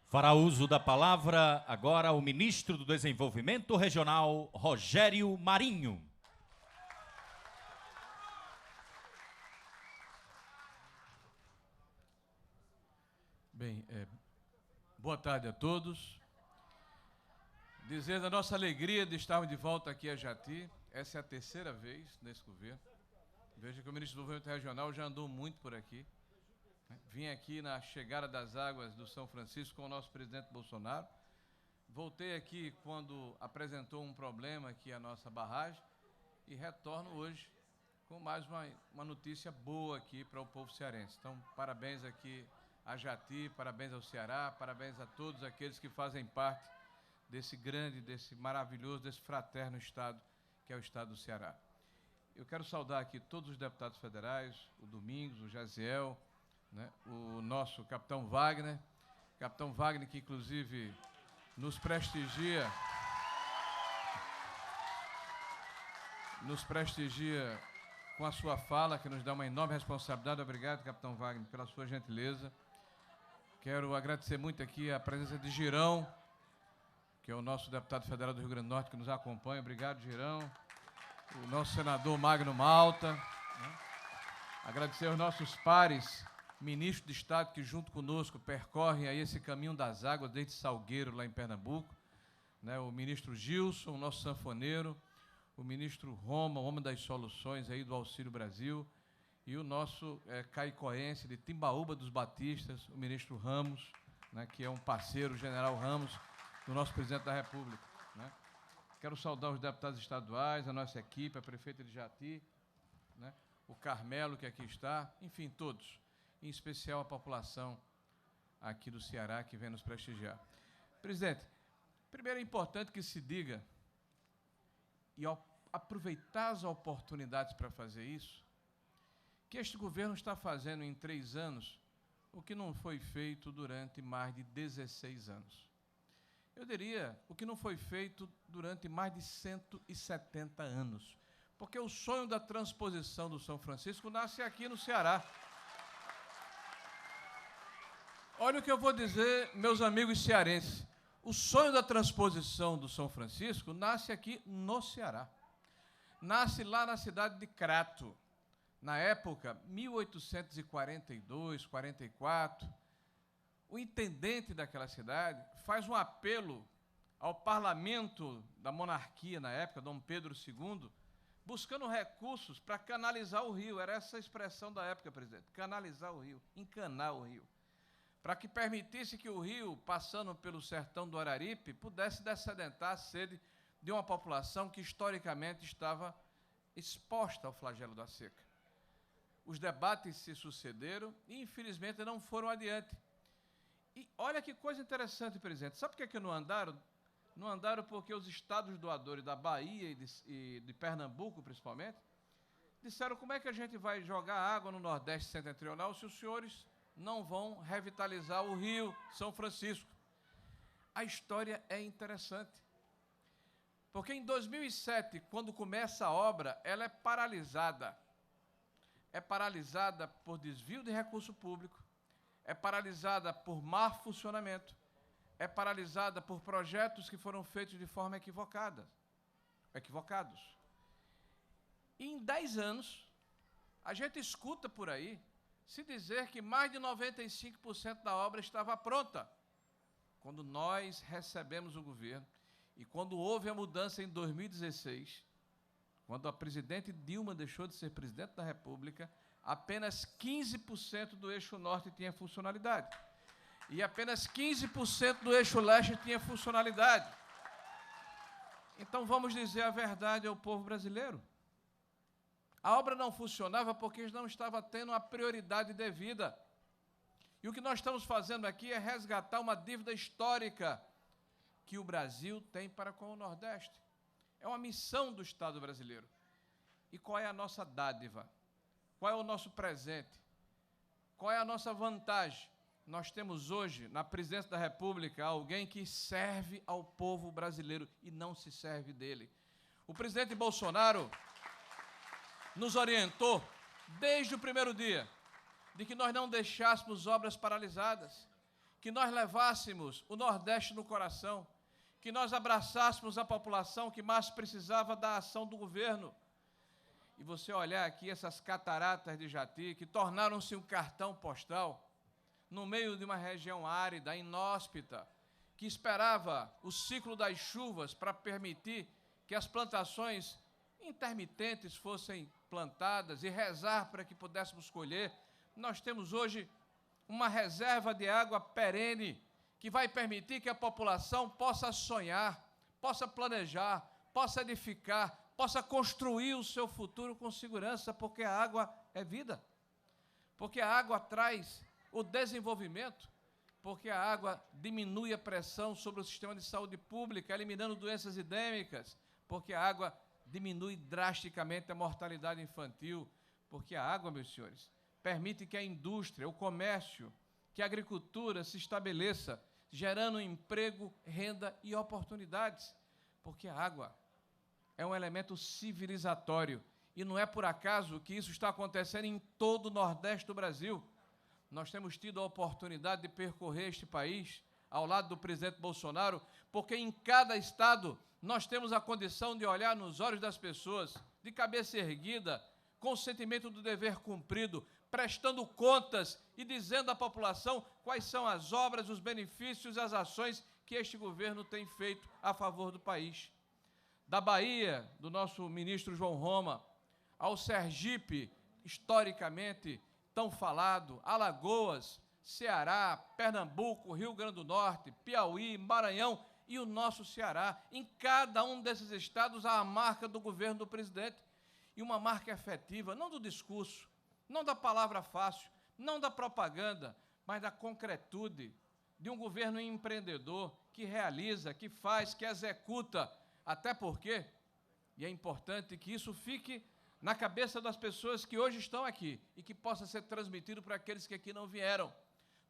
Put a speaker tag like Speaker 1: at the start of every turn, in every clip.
Speaker 1: Fará uso da palavra agora o ministro do Desenvolvimento Regional, Rogério Marinho.
Speaker 2: Bem, boa tarde a todos. Dizer da nossa alegria de estarmos de volta aqui a Jati. Essa é a terceira vez nesse governo. Veja que o ministro do Desenvolvimento Regional já andou muito por aqui. Vim aqui na chegada das águas do São Francisco com o nosso presidente Bolsonaro. Voltei aqui quando apresentou um problema aqui a nossa barragem e retorno hoje com mais uma notícia boa aqui para o povo cearense. Então, parabéns aqui a Jati, parabéns ao Ceará, parabéns a todos aqueles que fazem parte desse grande, desse maravilhoso, desse fraterno estado que é o estado do Ceará. Eu quero saudar aqui todos os deputados federais, o Domingos, o Jaziel, né, o nosso capitão Wagner que inclusive nos prestigia com a sua fala, que nos dá uma enorme responsabilidade. Obrigado, capitão Wagner, pela sua gentileza. Quero agradecer muito aqui a presença de Girão, que é o nosso deputado federal do Rio Grande do Norte, que nos acompanha. Obrigado, Girão. O nosso senador Magno Malta. Né? Agradecer aos nossos pares, ministros de Estado, que junto conosco percorrem aí esse caminho das águas, desde Salgueiro, lá em Pernambuco. Né? O ministro Gilson, o nosso sanfoneiro, o ministro Roma, o homem das soluções aí do Auxílio Brasil, e o nosso caicoense de Timbaúba dos Batistas, o ministro Ramos, né, que é um parceiro, o general Ramos, do nosso presidente da República. Né? Quero saudar os deputados estaduais, a nossa equipe, a prefeita de Jati, né, o Carmelo, que aqui está, enfim, todos, em especial a população aqui do Ceará, que vem nos prestigiar. Presidente, primeiro é importante que se diga, e ao aproveitar as oportunidades para fazer isso, que este governo está fazendo em 3 anos o que não foi feito durante mais de 16 anos. Eu diria o que não foi feito durante mais de 170 anos, porque o sonho da transposição do São Francisco nasce aqui no Ceará. Olha o que eu vou dizer, meus amigos cearenses. O sonho da transposição do São Francisco nasce aqui no Ceará. Nasce lá na cidade de Crato. Na época, 1842, 44, o intendente daquela cidade faz um apelo ao parlamento da monarquia na época, Dom Pedro II, buscando recursos para canalizar o rio. Era essa a expressão da época, presidente, canalizar o rio, encanar o rio, para que permitisse que o rio, passando pelo sertão do Araripe, pudesse descedentar a sede de uma população que historicamente estava exposta ao flagelo da seca. Os debates se sucederam e, infelizmente, não foram adiante. E olha que coisa interessante, presidente. Sabe por que não andaram? Não andaram porque os estados doadores da Bahia e de Pernambuco, principalmente, disseram: como é que a gente vai jogar água no Nordeste setentrional se os senhores não vão revitalizar o Rio São Francisco? A história é interessante. Porque em 2007, quando começa a obra, ela é paralisada. É paralisada por desvio de recurso público, é paralisada por má funcionamento, é paralisada por projetos que foram feitos de forma equivocados. E em 10 anos, a gente escuta por aí se dizer que mais de 95% da obra estava pronta. Quando nós recebemos o governo e quando houve a mudança em 2016, quando a presidente Dilma deixou de ser presidente da República, apenas 15% do eixo norte tinha funcionalidade. E apenas 15% do eixo leste tinha funcionalidade. Então, vamos dizer a verdade ao povo brasileiro. A obra não funcionava porque não estava tendo a prioridade devida. E o que nós estamos fazendo aqui é resgatar uma dívida histórica que o Brasil tem para com o Nordeste. É uma missão do Estado brasileiro. E qual é a nossa dádiva? Qual é o nosso presente? Qual é a nossa vantagem? Nós temos hoje, na presidência da República, alguém que serve ao povo brasileiro e não se serve dele. O presidente Bolsonaro nos orientou, desde o primeiro dia, de que nós não deixássemos obras paralisadas, que nós levássemos o Nordeste no coração, que nós abraçássemos a população que mais precisava da ação do governo. E você olhar aqui essas cataratas de Jati, que tornaram-se um cartão postal, no meio de uma região árida, inóspita, que esperava o ciclo das chuvas para permitir que as plantações intermitentes fossem plantadas e rezar para que pudéssemos colher. Nós temos hoje uma reserva de água perene que vai permitir que a população possa sonhar, possa planejar, possa edificar, possa construir o seu futuro com segurança, porque a água é vida, porque a água traz o desenvolvimento, porque a água diminui a pressão sobre o sistema de saúde pública, eliminando doenças endêmicas, porque a água diminui drasticamente a mortalidade infantil, porque a água, meus senhores, permite que a indústria, o comércio, que a agricultura se estabeleça, gerando emprego, renda e oportunidades, porque a água é um elemento civilizatório, e não é por acaso que isso está acontecendo em todo o Nordeste do Brasil. Nós temos tido a oportunidade de percorrer este país ao lado do presidente Bolsonaro, porque em cada estado nós temos a condição de olhar nos olhos das pessoas, de cabeça erguida, com o sentimento do dever cumprido, prestando contas e dizendo à população quais são as obras, os benefícios e as ações que este governo tem feito a favor do país. Da Bahia, do nosso ministro João Roma, ao Sergipe, historicamente tão falado, Alagoas, Ceará, Pernambuco, Rio Grande do Norte, Piauí, Maranhão e o nosso Ceará. Em cada um desses estados há a marca do governo do presidente, e uma marca efetiva, não do discurso, não da palavra fácil, não da propaganda, mas da concretude de um governo empreendedor que realiza, que faz, que executa, até porque, e é importante que isso fique na cabeça das pessoas que hoje estão aqui e que possa ser transmitido para aqueles que aqui não vieram.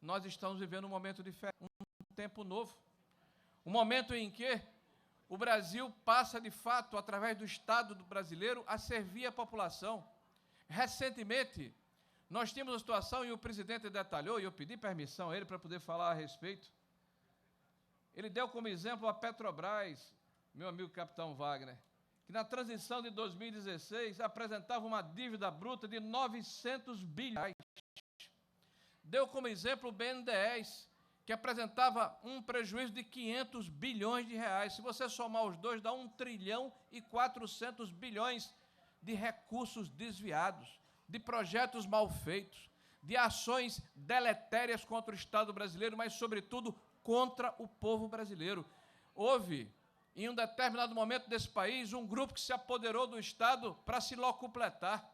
Speaker 2: Nós estamos vivendo um momento diferente, um tempo novo, um momento em que o Brasil passa, de fato, através do Estado brasileiro, a servir a população. Recentemente, nós tínhamos uma situação, e o presidente detalhou, e eu pedi permissão a ele para poder falar a respeito. Ele deu como exemplo a Petrobras, meu amigo capitão Wagner, que na transição de 2016 apresentava uma dívida bruta de 900 bilhões. Deu como exemplo o BNDES, que apresentava um prejuízo de 500 bilhões de reais. Se você somar os dois, dá 1 trilhão e 400 bilhões de recursos desviados, de projetos mal feitos, de ações deletérias contra o Estado brasileiro, mas, sobretudo, contra o povo brasileiro. Houve, em um determinado momento desse país, um grupo que se apoderou do Estado para se locupletar,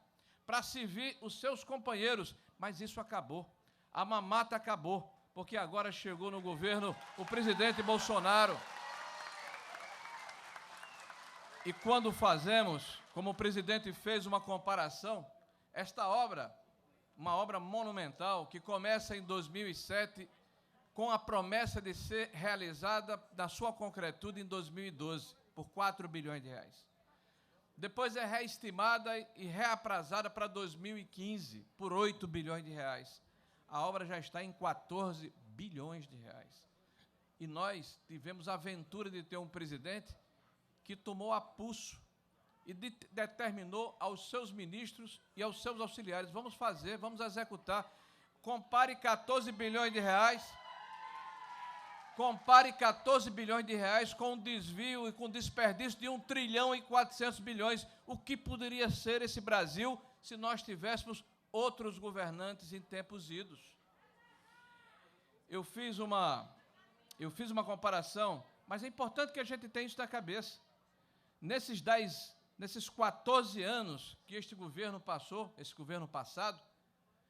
Speaker 2: para servir os seus companheiros, mas isso acabou. A mamata acabou, porque agora chegou no governo o presidente Bolsonaro. E quando fazemos, como o presidente fez uma comparação, esta obra, uma obra monumental, que começa em 2007, com a promessa de ser realizada na sua concretude em 2012, por 4 bilhões de reais. Depois é reestimada e reaprazada para 2015, por 8 bilhões de reais. A obra já está em 14 bilhões de reais. E nós tivemos a aventura de ter um presidente que tomou a pulso e determinou aos seus ministros e aos seus auxiliares: vamos fazer, vamos executar. Compare 14 bilhões de reais, compare 14 bilhões de reais com o desvio e com o desperdício de 1 trilhão e 400 bilhões. O que poderia ser esse Brasil se nós tivéssemos outros governantes em tempos idos? Eu fiz uma comparação, mas é importante que a gente tenha isso na cabeça. Nesses 14 anos que este governo passou, esse governo passado,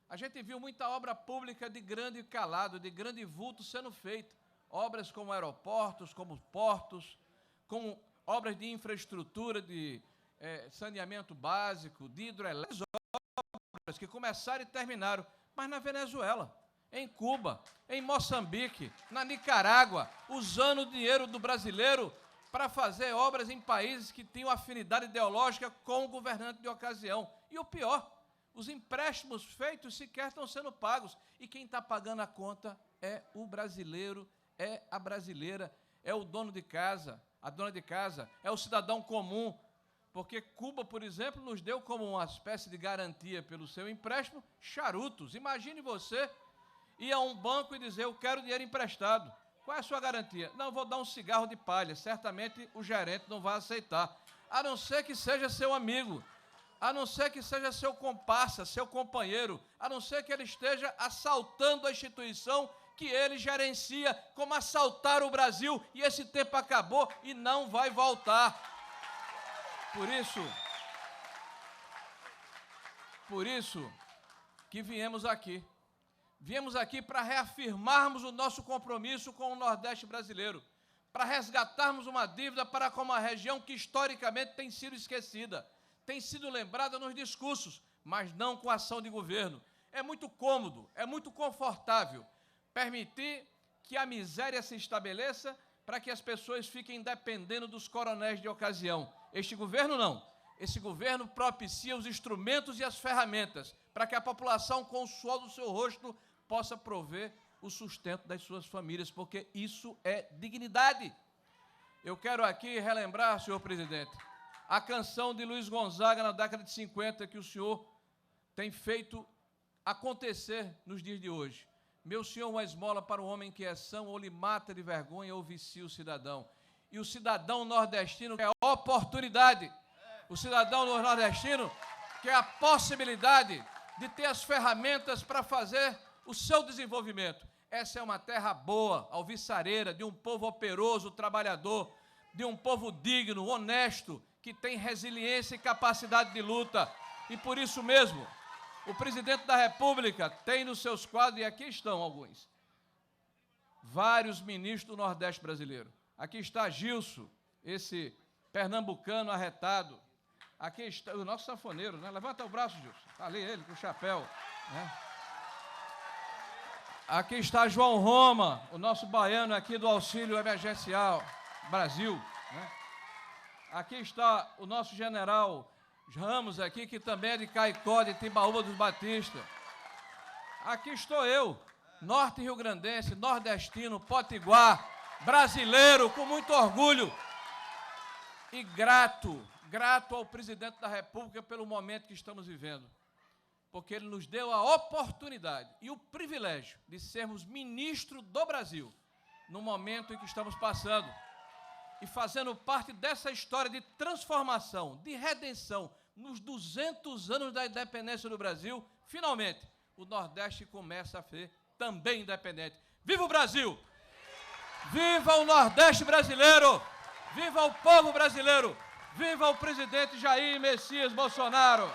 Speaker 2: a gente viu muita obra pública de grande calado, de grande vulto sendo feita. Obras como aeroportos, como portos, como obras de infraestrutura, de saneamento básico, de hidrelétrica, obras que começaram e terminaram, mas na Venezuela, em Cuba, em Moçambique, na Nicarágua, usando o dinheiro do brasileiro para fazer obras em países que tinham afinidade ideológica com o governante de ocasião. E o pior, os empréstimos feitos sequer estão sendo pagos, e quem está pagando a conta é o brasileiro, é a brasileira, é o dono de casa, a dona de casa, é o cidadão comum, porque Cuba, por exemplo, nos deu como uma espécie de garantia pelo seu empréstimo charutos. Imagine você ir a um banco e dizer, eu quero dinheiro emprestado. Qual é a sua garantia? Não, vou dar um cigarro de palha. Certamente o gerente não vai aceitar, a não ser que seja seu amigo, a não ser que seja seu comparsa, seu companheiro, a não ser que ele esteja assaltando a instituição que ele gerencia, como assaltar o Brasil, e esse tempo acabou e não vai voltar. Por isso que viemos aqui. Viemos aqui para reafirmarmos o nosso compromisso com o Nordeste brasileiro, para resgatarmos uma dívida para com uma região que historicamente tem sido esquecida, tem sido lembrada nos discursos, mas não com ação de governo. É muito cômodo, é muito confortável permitir que a miséria se estabeleça para que as pessoas fiquem dependendo dos coronéis de ocasião. Este governo não. Esse governo propicia os instrumentos e as ferramentas para que a população, com o suor do seu rosto, possa prover o sustento das suas famílias, porque isso é dignidade. Eu quero aqui relembrar, senhor presidente, a canção de Luiz Gonzaga na década de 50 que o senhor tem feito acontecer nos dias de hoje. Meu senhor, uma esmola para o homem que é são, ou lhe mata de vergonha, ou vicia o cidadão. E o cidadão nordestino quer oportunidade. O cidadão nordestino quer a possibilidade de ter as ferramentas para fazer o seu desenvolvimento. Essa é uma terra boa, alvissareira, de um povo operoso, trabalhador, de um povo digno, honesto, que tem resiliência e capacidade de luta. E por isso mesmo, o presidente da República tem nos seus quadros, e aqui estão alguns, vários ministros do Nordeste brasileiro. Aqui está Gilson, esse pernambucano arretado. Aqui está o nosso sanfoneiro, né? Levanta o braço, Gilson. Está ali ele, com o chapéu, né? Aqui está João Roma, o nosso baiano aqui do Auxílio Emergencial Brasil, né? Aqui está o nosso general Ramos aqui, que também é de Caicó, de Timbaúba dos Batistas. Aqui estou eu, norte rio-grandense, nordestino, potiguar, brasileiro, com muito orgulho e grato ao presidente da República pelo momento que estamos vivendo, porque ele nos deu a oportunidade e o privilégio de sermos ministro do Brasil no momento em que estamos passando e fazendo parte dessa história de transformação, de redenção. Nos 200 anos da independência do Brasil, finalmente, o Nordeste começa a ser também independente. Viva o Brasil! Viva o Nordeste brasileiro! Viva o povo brasileiro! Viva o presidente Jair Messias Bolsonaro!